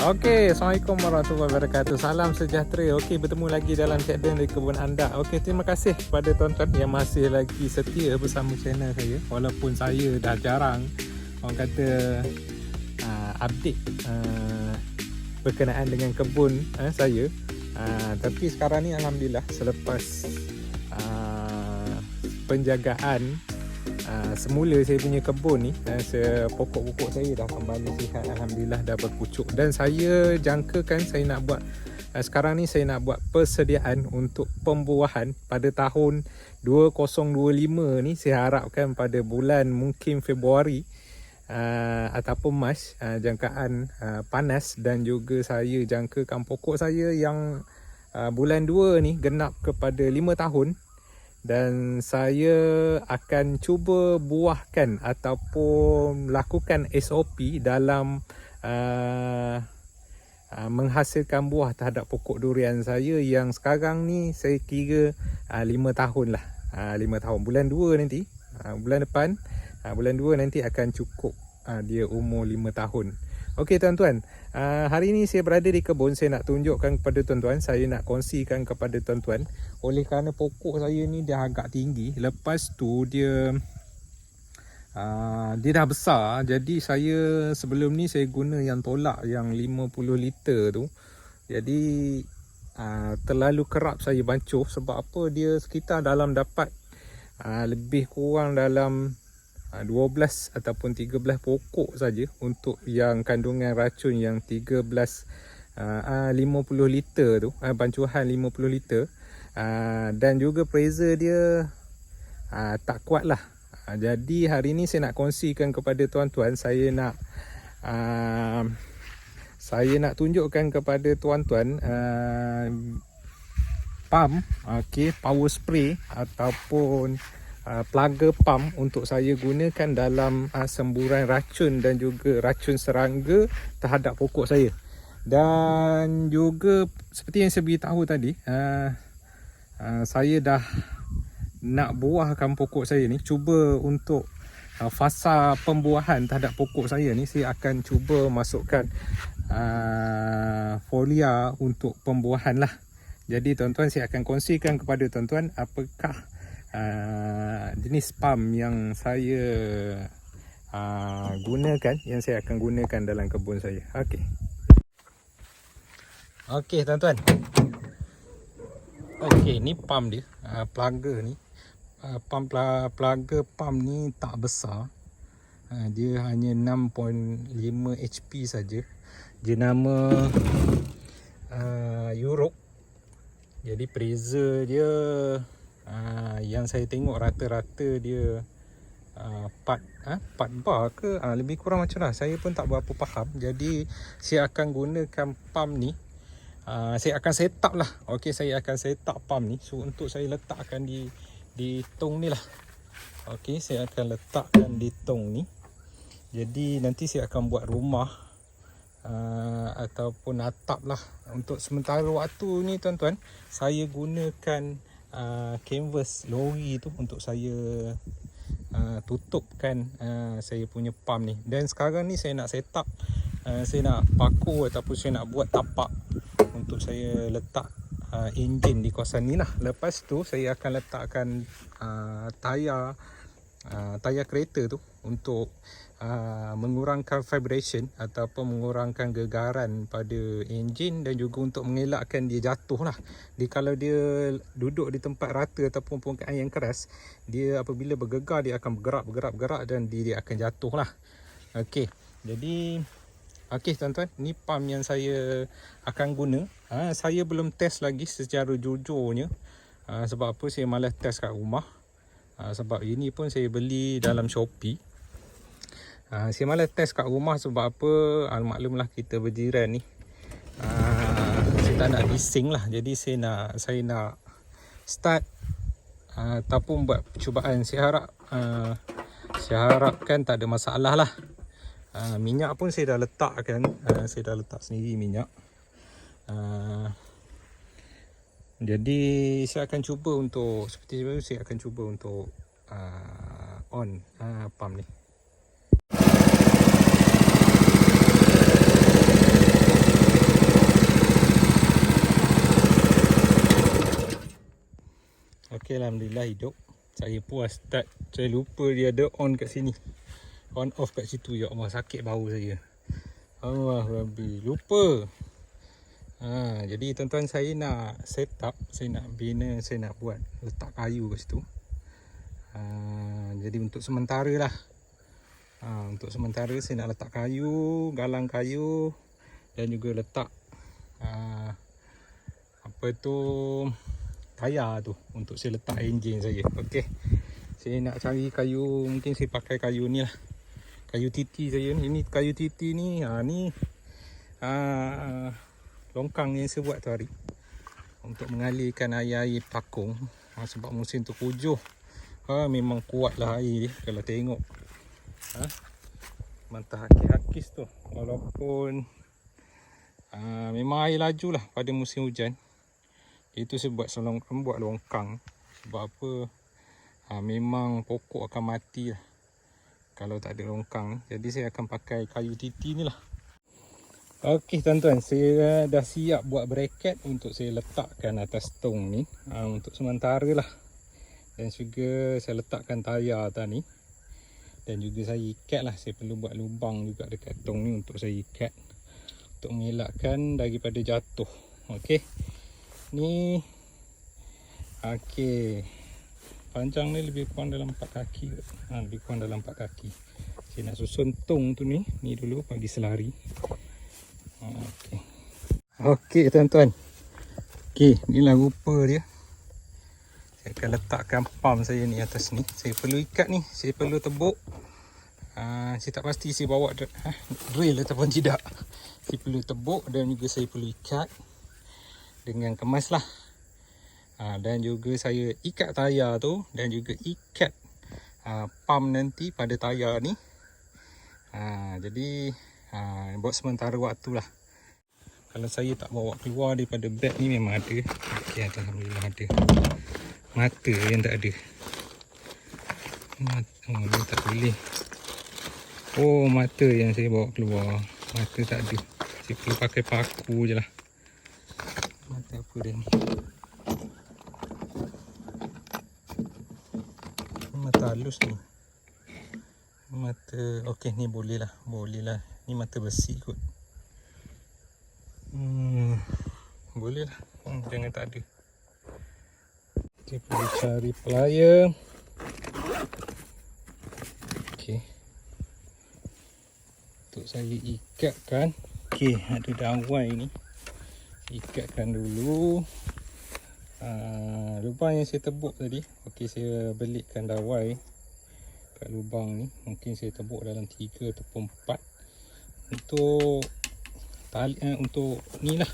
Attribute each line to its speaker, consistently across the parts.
Speaker 1: Okey, Assalamualaikum warahmatullahi wabarakatuh. Salam sejahtera. Okey, bertemu lagi dalam Cakdan dari Kebun Anda. Okey, terima kasih kepada tuan-tuan yang masih lagi setia bersama channel saya. Walaupun saya dah jarang orang kata update berkenaan dengan kebun saya. Tapi sekarang ni alhamdulillah selepas penjagaan semula saya punya kebun ni, pokok-pokok saya dah kembali sihat, alhamdulillah dah berpucuk, dan saya jangkakan saya nak buat sekarang ni saya nak buat persediaan untuk pembuahan pada tahun 2025 ni. Saya harapkan pada bulan mungkin Februari ataupun Mac, jangkaan panas, dan juga saya jangkakan pokok saya yang bulan 2 ni genap kepada 5 tahun. Dan saya akan cuba buahkan ataupun lakukan SOP dalam menghasilkan buah terhadap pokok durian saya yang sekarang ni saya kira 5 tahun lah. 5 tahun. Bulan 2 nanti, bulan depan, bulan 2 nanti akan cukup dia umur 5 tahun. Okey tuan-tuan, hari ini saya berada di kebun. Saya nak tunjukkan kepada tuan-tuan, saya nak kongsikan kepada tuan-tuan. Oleh kerana pokok saya ni dia agak tinggi, lepas tu dia dah besar. Jadi saya sebelum ni saya guna yang tolak yang 50 liter tu. Jadi terlalu kerap saya bancuh. Sebab apa? Dia sekitar dalam dapat lebih kurang dalam 12 ataupun 13 pokok saja untuk yang kandungan racun yang 50 liter tu, bancuhan 50 liter. Dan juga pressure dia tak kuat lah. Jadi hari ni saya nak kongsikan kepada tuan-tuan, saya nak tunjukkan kepada tuan-tuan pump, power spray ataupun plugger pump untuk saya gunakan dalam semburan racun dan juga racun serangga terhadap pokok saya. Dan juga seperti yang saya beritahu tadi, saya dah nak buahkan pokok saya ni. Cuba untuk fasa pembuahan terhadap pokok saya ni, saya akan cuba masukkan folia untuk pembuahan lah. Jadi tuan-tuan, saya akan kongsikan kepada tuan-tuan apakah jenis pump yang saya gunakan, yang saya akan gunakan dalam kebun saya. Okey tuan-tuan. Okey, ni pump dia, plugger ni. Plugger pump ni tak besar. Dia hanya 6.5 HP saja. Dia nama Europe. Jadi pressure dia yang saya tengok rata-rata dia 4 bar ke, lebih kurang macam lah. Saya pun tak berapa faham. Jadi saya akan gunakan pump ni. Saya akan set up lah. Okey, saya akan set up pump ni. So untuk saya letakkan di tong ni lah. Okey, saya akan letakkan di tong ni. Jadi nanti saya akan buat rumah ataupun atap lah. Untuk sementara waktu ni tuan-tuan, saya gunakan canvas lori tu untuk saya tutupkan saya punya pump ni. Dan sekarang ni saya nak set up, saya nak paku ataupun saya nak buat tapak untuk saya letak enjin di kawasan ni lah. Lepas tu saya akan letakkan tayar kereta tu untuk mengurangkan vibration ataupun mengurangkan gegaran pada enjin, dan juga untuk mengelakkan dia jatuh lah. Kalau dia duduk di tempat rata ataupun permukaan yang keras, dia apabila bergegar dia akan bergerak dan dia akan jatuh lah. Okey, jadi okey tuan-tuan, ni pump yang saya akan guna. Saya belum test lagi secara jujurnya. Sebab apa? Saya malas test kat rumah. Sebab ini pun saya beli dalam Shopee. Saya malas test kat rumah sebab apa? Maklumlah kita berjiran ni. Saya tak nak bising lah. Jadi saya nak start ataupun buat percubaan. Saya harapkan tak ada masalah lah. Minyak pun saya dah letakkan. Saya dah letak sendiri minyak. Jadi saya akan cuba untuk, seperti sebelum, saya akan cuba untuk on pump ni. Okey, alhamdulillah hidup. Saya puas start. Saya lupa dia ada on kat sini. On off kat situ. Ya Allah, sakit bahu saya. Allah Rabbi, lupa. Jadi tuan-tuan, saya nak set up, saya nak bina, saya nak buat letak kayu kat situ. Jadi untuk sementara lah. Untuk sementara saya nak letak kayu, galang kayu dan juga letak tayar tu untuk saya letak enjin saya. Okey. Saya nak cari kayu, mungkin saya pakai kayu ni lah. Kayu titi saya ni. Ini kayu titi ni, ni longkang yang saya buat tu hari untuk mengalirkan air pakung. Sebab musim tu hujan. Memang kuatlah air dia kalau tengok. Mantah hakis-hakis tu. Walaupun memang air laju lah pada musim hujan. Itu saya buat longkang. Sebab apa? Memang pokok akan mati lah kalau tak ada longkang. Jadi saya akan pakai kayu titi ni lah. Okey tuan-tuan, saya dah siap buat bracket untuk saya letakkan atas tong ni. Untuk sementara lah. Dan juga saya letakkan tayar atas ni. Dan juga saya ikat lah. Saya perlu buat lubang juga dekat tong ni untuk saya ikat. Untuk mengelakkan daripada jatuh. Okey. Ni okey. Panjang ni lebih kurang dalam 4 kaki. Lebih kurang dalam 4 kaki. Saya nak susun tong tu ni. Ni dulu bagi selari. Okey. Okey tuan-tuan. Okey, inilah rupa dia. Saya akan letakkan pump saya ni atas ni. Saya perlu ikat ni. Saya perlu tebuk. Saya tak pasti saya bawa drill ataupun tidak. Saya perlu tebuk dan juga saya perlu ikat dengan kemas lah. Dan juga saya ikat tayar tu dan juga ikat pump nanti pada tayar ni. Jadi buat sementara waktu lah. Kalau saya tak bawa keluar daripada beg ni memang ada. Okay, alhamdulillah ada. Mata yang tak ada. Ni tak boleh. Mata yang saya bawa keluar. Mata tak ada. Saya perlu pakai paku je lah. Mata apa dia ni? Mata halus ni. Mata, okey ni boleh lah. Boleh lah. Ni mata besi kot. Boleh lah. Jangan tak ada. Kita perlu cari plier. Okey. Untuk saya ikatkan. Okey, ada dawai ni. Ikatkan dulu. Lubang yang saya tebuk tadi. Okey, saya belitkan dawai kat lubang ni. Mungkin saya tebuk dalam 3 ataupun 4. Untuk tali, untuk ni lah.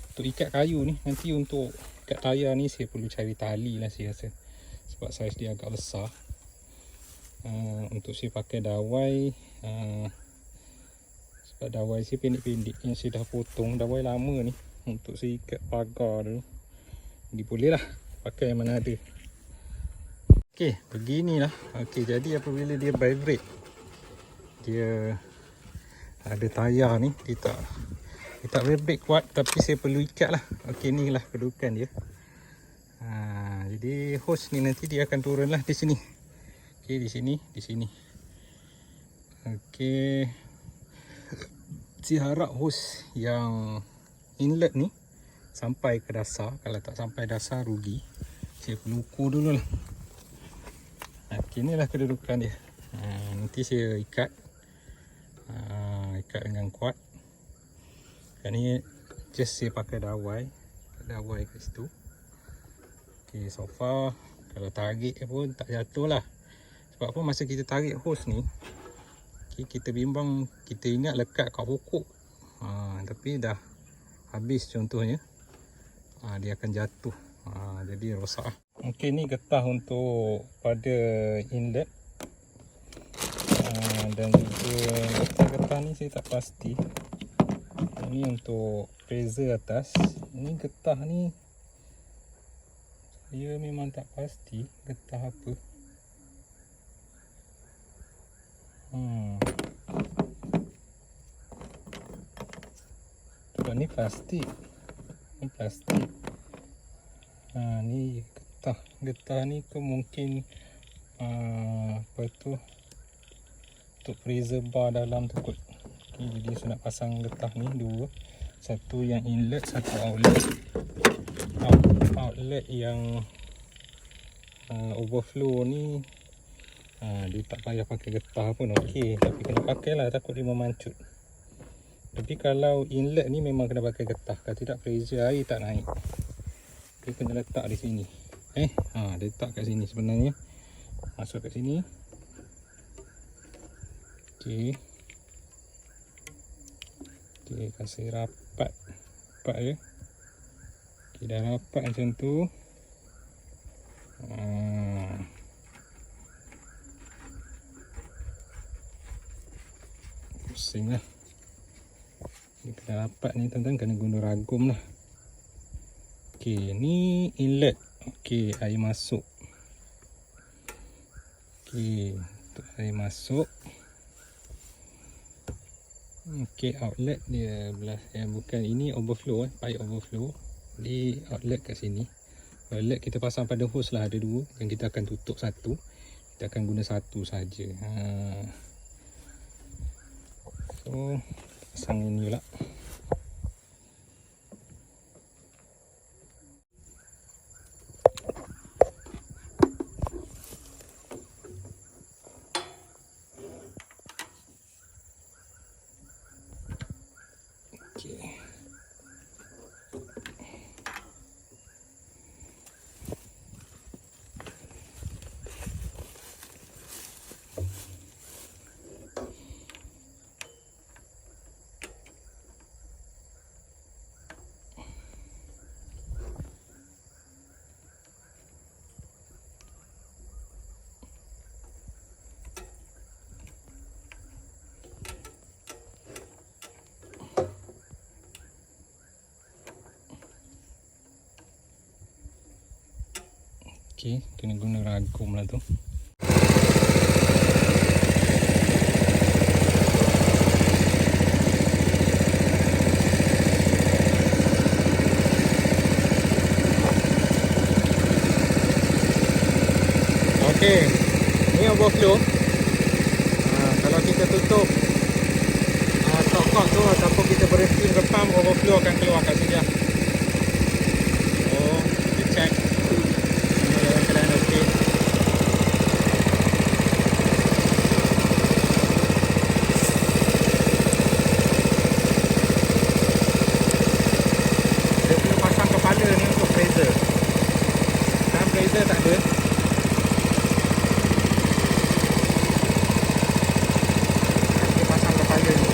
Speaker 1: Untuk ikat kayu ni. Nanti untuk ikat tayar ni saya perlu cari tali lah saya rasa. Sebab saiz dia agak besar. Untuk saya pakai dawai. Sebab dawai saya pendek-pendek yang saya dah potong. Dawai lama ni. Untuk saya ikat pagar dulu. Jadi boleh lah pakai yang mana ada. Okey, beginilah. Okey, jadi apabila dia vibrate, dia ada tayar ni, dia tak vibrate kuat, tapi saya perlu ikat lah. Okey, ni lah kedudukan dia. Jadi hose ni nanti dia akan turun lah di sini. Okey, di sini. Okey, saya harap hose yang inlet ni sampai ke dasar. Kalau tak sampai dasar rugi. Saya perlu ukur dulu lah. Okey, inilah kedudukan dia. Nanti saya ikat. Ikat dengan kuat. Kan ni just saya pakai dawai. Dawai kat situ. Okey, so far kalau tarik pun tak jatuh lah. Sebab apa, masa kita tarik hose ni, okay, kita bimbang, kita ingat lekat kat pokok. Tapi dah habis contohnya. Dia akan jatuh. Jadi rosak. Okey, ni getah untuk pada inlet. Dan juga getah-getah ni saya tak pasti. Ini untuk freezer atas. Ini getah ni saya memang tak pasti getah apa. Sebab ni plastik. Ni plastik. Ni getah. Getah ni ke mungkin apa tu, untuk freezer bar dalam tu kot. Okay, jadi saya nak pasang getah ni dua. Satu yang inlet, satu outlet. Outlet yang overflow ni dia tak payah pakai getah pun okey, tapi kena pakai lah, takut dia memancut. Tapi kalau inlet ni memang kena pakai getah, kalau tidak freezer air tak naik. Dia kena letak di sini. Dia letak kat sini sebenarnya. Masuk kat sini. Okey. Okey, kasih rapat. Rapat je. Okey, dah rapat macam tu. Pusing lah. Dia kena rapat ni tuan-tuan, kena guna ragum lah. Okey, ni inlet. Okey, air masuk. Okey, untuk air masuk. Okey, outlet dia belah bukan, ini overflow pipe overflow. Di outlet kat sini. Outlet kita pasang pada hose lah, ada dua yang kita akan tutup satu. Kita akan guna satu saja. So pasang ini pula. Okey, kena guna ragum lah tu. Okey, ni overflow. Kalau kita tutup top cock tu ataupun kita berhenti ke pump, overflow akan keluar kat sini. Oh, kita check. Tak ada. Kita pasang kepala ni.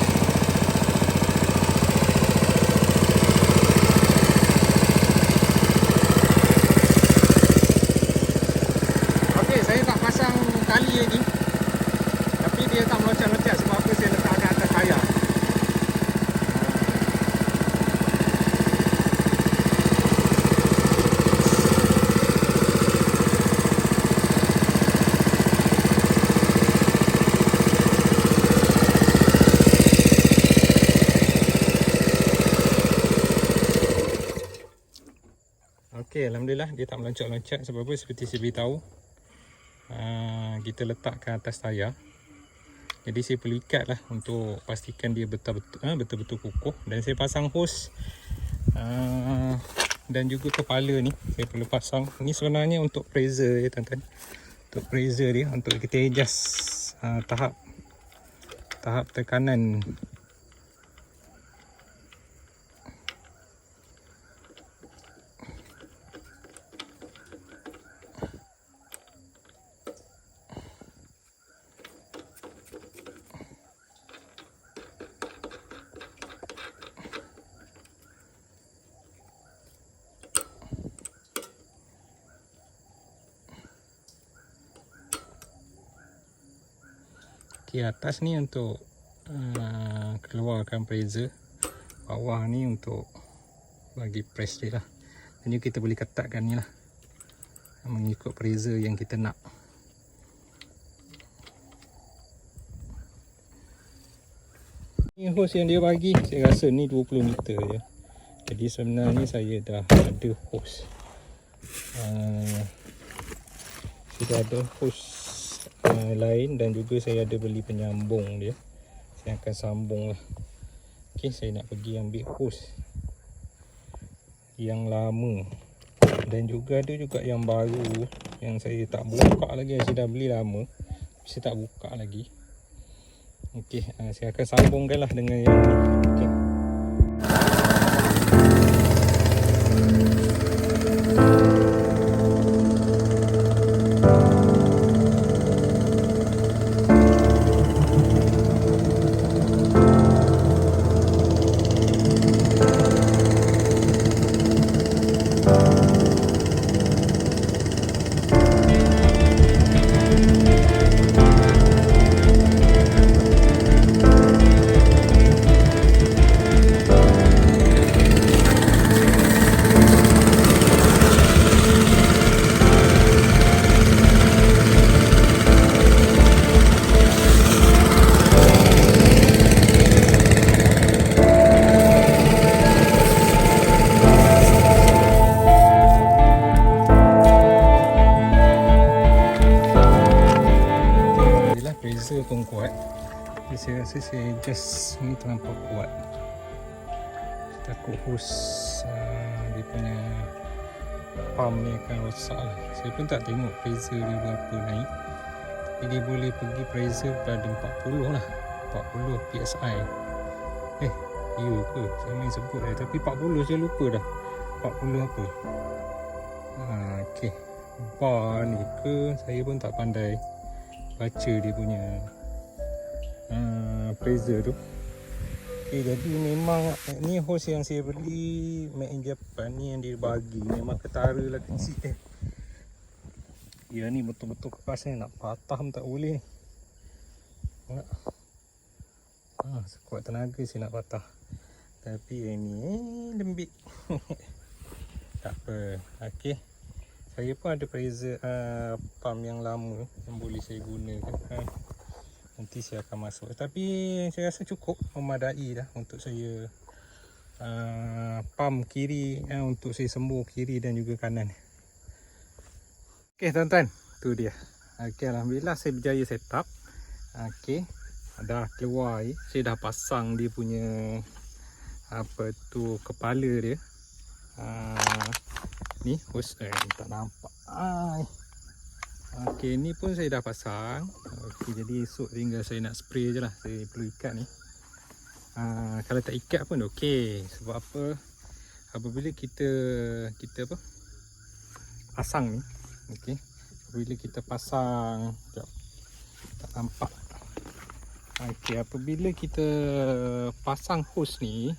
Speaker 1: Okey, saya tak pasang tali lagi. Tapi dia tak melocak-locak sebab apa saya letak kat atas tayar. Okey, alhamdulillah dia tak meloncat-loncat sebab apa, seperti saya beritahu. Kita letakkan atas tayar. Jadi saya perlu ikat lah untuk pastikan dia betul-betul kukuh. Dan saya pasang hose dan juga kepala ni saya perlu pasang. Ni sebenarnya untuk pressure ya tuan-tuan. Untuk pressure dia, untuk kita adjust tahap tekanan. Okey, atas ni untuk keluarkan pressure, bawah ni untuk bagi press dia lah. Dan juga kita boleh ketatkan ni lah mengikut pressure yang kita nak. Ni hose yang dia bagi, saya rasa ni 20 meter je. Jadi sebenarnya saya dah ada hose Sudah ada hose lain dan juga saya ada beli penyambung dia. Saya akan sambung lah. Okey, saya nak pergi ambil hose yang lama. Dan juga ada juga yang baru yang saya tak buka lagi. Saya dah beli lama, saya tak buka lagi. Okey, saya akan sambungkan lah dengan yang ni. Okey. Pressure pun kuat. Jadi saya rasa saya adjust ni terlampau kuat. Takut hose dia punya pump ni akan rosak lah. Saya pun tak tengok pressure dia berapa naik. Tapi dia boleh pergi pressure pada 40 lah. 40 PSI. Ya ke? Saya main sebut dah. Tapi 40 saya lupa dah. 40 apa? Okey. Bar ni ke? Saya pun tak pandai baca dia punya pressure tu. Okay, jadi memang ni hose yang saya beli made in Japan ni yang dia bagi memang ketara lah kecil Ya ni betul-betul kepasnya nak patah pun tak boleh. Sekuat tenaga saya nak patah. Tapi yang ni lembik. Tak apa. Okey. Saya pun ada pressure pump yang lama yang boleh saya gunakan. Nanti saya akan masuk. Tapi saya rasa cukup, memadai dah untuk saya pump kiri untuk saya sembuh kiri dan juga kanan. Okey tuan-tuan, tu dia. Okey, alhamdulillah saya berjaya setup. Okey, dah keluar air. Saya dah pasang dia punya apa tu kepala dia. Ni hose tak nampak. Okey, ni pun saya dah pasang. Okey, jadi esok tinggal saya nak spray je lah. Saya perlu ikat ni. Kalau tak ikat pun okey. Sebab apa? Apabila kita apa? Pasang ni. Okey. Apabila kita pasang, sekejap. Tak nampak. Okey, apabila kita pasang hose ni,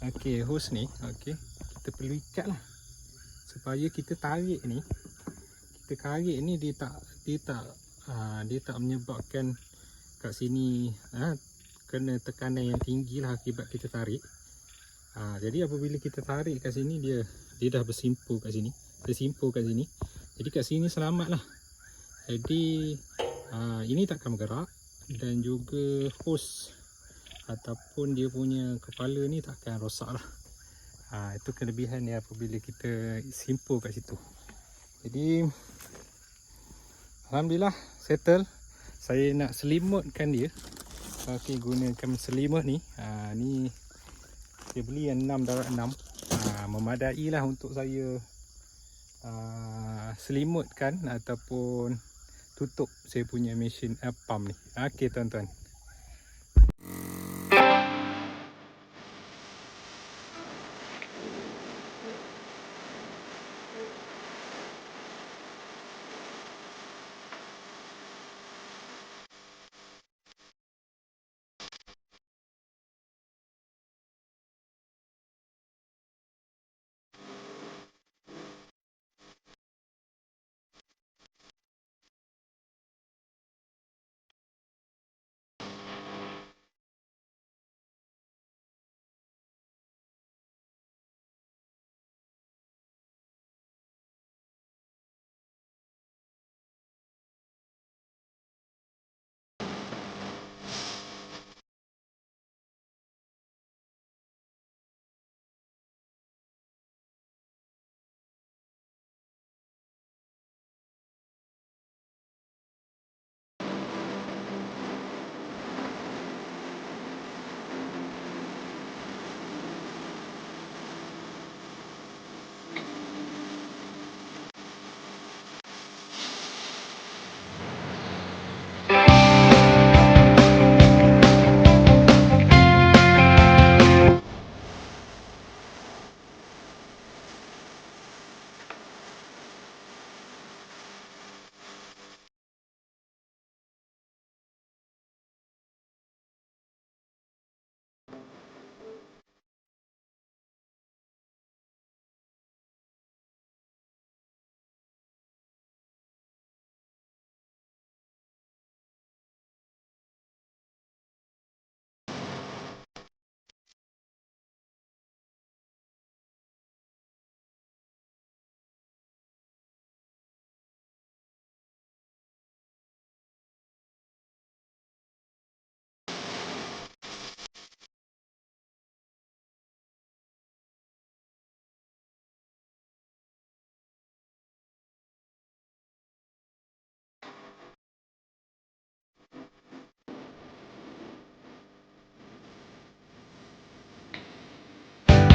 Speaker 1: okey, hose ni, okey, kita perlu ikat lah. Supaya kita tarik ni, dia tak menyebabkan kat sini kena tekanan yang tinggi lah akibat kita tarik. Jadi apabila kita tarik kat sini, dia dah bersimpul kat sini, jadi kat sini selamat lah. Jadi ini takkan bergerak dan juga hose ataupun dia punya kepala ni takkan rosak lah. Itu kelebihan dia apabila kita simpul kat situ. Jadi alhamdulillah settle. Saya nak selimutkan dia. Okey, gunakan selimut ni. Ni saya beli yang 6/6. Memadai lah untuk saya selimutkan ataupun tutup saya punya mesin pump ni. Okey tuan-tuan.